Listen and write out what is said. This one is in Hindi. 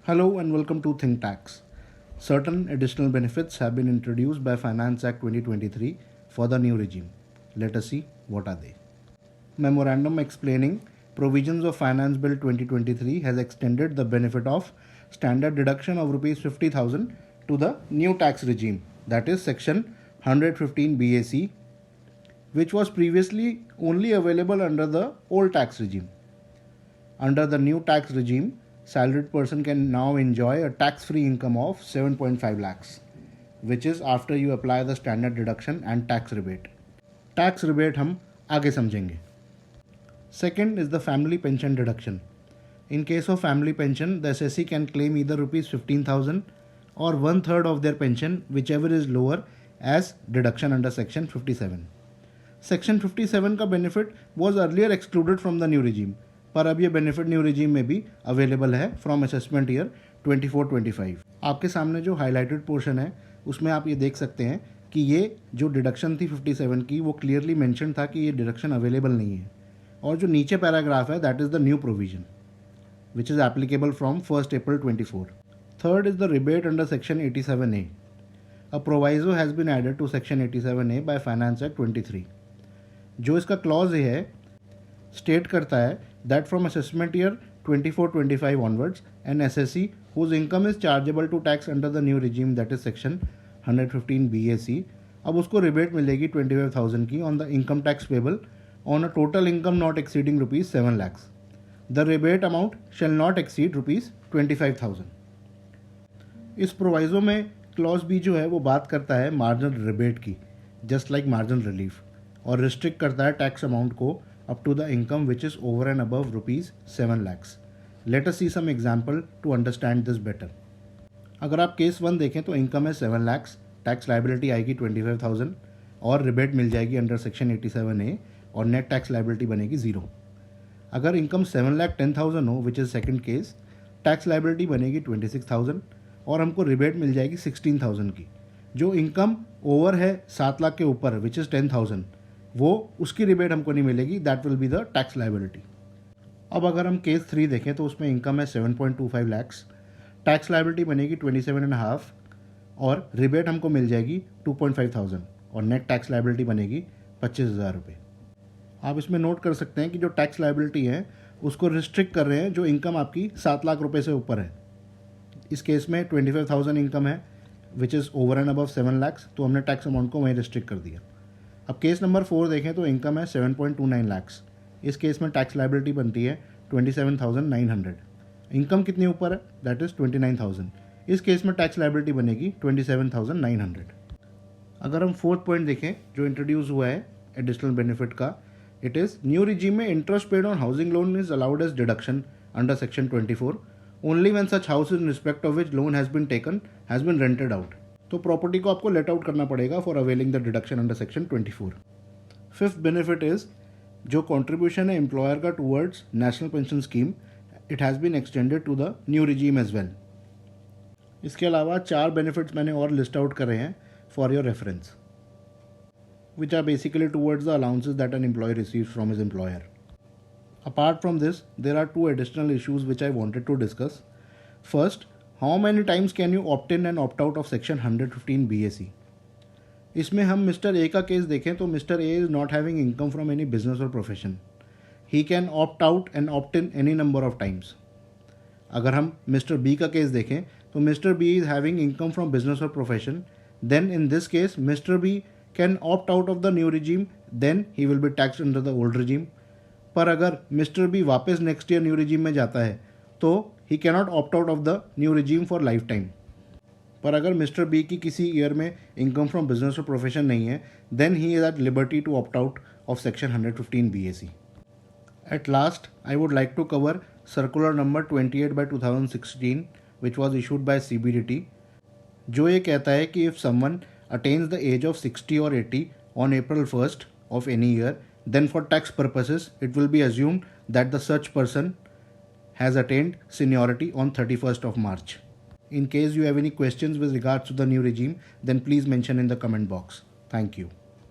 Hello and welcome to Think Tax. Certain additional benefits have been introduced by Finance Act 2023 for the new regime. Let us see what are they. Memorandum explaining provisions of Finance Bill 2023 has extended the benefit of standard deduction of Rs 50,000 to the new tax regime, that is Section 115 BAC, which was previously only available under the old tax regime. Under the new tax regime, salaried person can now enjoy a tax-free income of 7.5 lakhs, which is after you apply the standard deduction and tax rebate. Tax rebate हम आगे समझेंगे. Second is the family pension deduction. In case of family pension, the assessee can claim either Rs 15,000 or 1/3 of their pension, whichever is lower, as deduction under Section 57. Section 57 का benefit was earlier excluded from the new regime. पर अब ये बेनिफिट न्यू रिजीम में भी अवेलेबल है फ्रॉम असेसमेंट ईयर 24-25. आपके सामने जो हाईलाइटेड पोर्शन है उसमें आप ये देख सकते हैं कि ये जो डिडक्शन थी 57 की वो क्लियरली मेंशन था कि ये डिडक्शन अवेलेबल नहीं है. और जो नीचे पैराग्राफ है that is the new provision which is applicable from 1 April 24. Third is the rebate under section 87A. A proviso has been added to section 87A by finance act 23. जो इसका क्लॉज है स्टेट करता है that from assessment year 24-25 onwards, an assessee whose income is chargeable to tax under the new regime, that is section 115 BAC, अब उसको रिबेट मिलेगी 25,000 की on the income tax payable on a total income not exceeding rupees 7 lakhs. The rebate amount shall not exceed rupees 25,000. इस प्रोवाइजो में क्लॉज बी जो है वो बात करता है मार्जिनल रिबेट की, जस्ट लाइक मार्जिनल रिलीफ, और रिस्ट्रिक्ट करता है टैक्स अमाउंट को up to the income which is over and above rupees 7 lakhs. Let us see some example to understand this better. अगर आप केस 1 देखें तो इनकम है 7 lakhs, टैक्स लाइबिलिटी आएगी 25,000 और रिबेट मिल जाएगी अंडर सेक्शन 87A और नेट टैक्स लाइबिलिटी बनेगी 0. अगर इनकम 7,10,000 हो which is second case, tax liability बनेगी 26,000 और हमको रिबेट मिल जाएगी 16,000 की. जो इनकम ओवर है 7 लाख के ऊपर विच इज़ 10,000, वो उसकी रिबेट हमको नहीं मिलेगी, that will be the tax liability. अब अगर हम केस 3 देखें तो उसमें इनकम है 7.25 लैक्स, टैक्स लाइबिलिटी बनेगी 27.5 और रिबेट हमको मिल जाएगी 2.5,000 और नेट टैक्स लाइबिलिटी बनेगी 25,000 रुपये. आप इसमें नोट कर सकते हैं कि जो टैक्स लाइबिलिटी है उसको रिस्ट्रिक्ट कर रहे हैं जो इनकम आपकी 7 लाख रुपये से ऊपर है. इस केस में 25,000 इनकम है which is over and above 7 lakhs, तो हमने टैक्स अमाउंट को वहीं रिस्ट्रिक्ट कर दिया. अब केस नंबर 4 देखें तो इनकम है 7.29 लैक्स. इस केस में टैक्स लाइबिलिटी बनती है 27,900. इनकम कितनी ऊपर है दैट इज़ 29,000. इस केस में टैक्स लाइबिलिटी बनेगी 27,900. अगर हम 4th पॉइंट देखें जो इंट्रोड्यूस हुआ है एडिशनल बेनिफिट का, इट इज़ न्यू रिजीम में interest paid on housing loan is allowed as deduction under section 24 only when such house in respect of which loan has been taken has been rented out. तो प्रॉपर्टी को आपको लेट आउट करना पड़ेगा for availing the deduction under section 24. Fifth benefit is जो कंट्रीब्यूशन है एम्प्लॉयर का towards national pension scheme, it has been extended to the new regime as well. इसके अलावा 4 बेनिफिट्स मैंने और लिस्ट आउट करे हैं for your reference, which are basically towards the allowances that an employee receives from his employer. Apart from this there are 2 additional issues which I wanted to discuss. First, how many times can you opt in and opt out of section 115 BAC. इसमें हम मिस्टर ए का केस देखें तो mister A is not having income from any business और profession. He can opt out and opt in any number of times. अगर हम मिस्टर बी का केस देखें तो mister B is having income from business और profession, then in this case mister B can opt out of the new regime, then he will be taxed under the old regime. पर अगर मिस्टर बी वापस नेक्स्ट ईयर न्यू रिजीम में जाता है तो ही cannot opt out of the new regime for lifetime. पर अगर मिस्टर बी की किसी ईयर में इनकम फ्रॉम बिजनेस और प्रोफेशन नहीं है, then he is at liberty to opt out of section 115 BAC. At last I would like to cover circular number 28/2016 which was issued by CBDT, जो ये कहता है कि if someone attains the age of 60 or 80 on April 1st of any year, then for tax purposes it will be assumed that the such person has attained seniority on 31st of March. In case you have any questions with regards to the new regime, then please mention in the comment box. Thank you.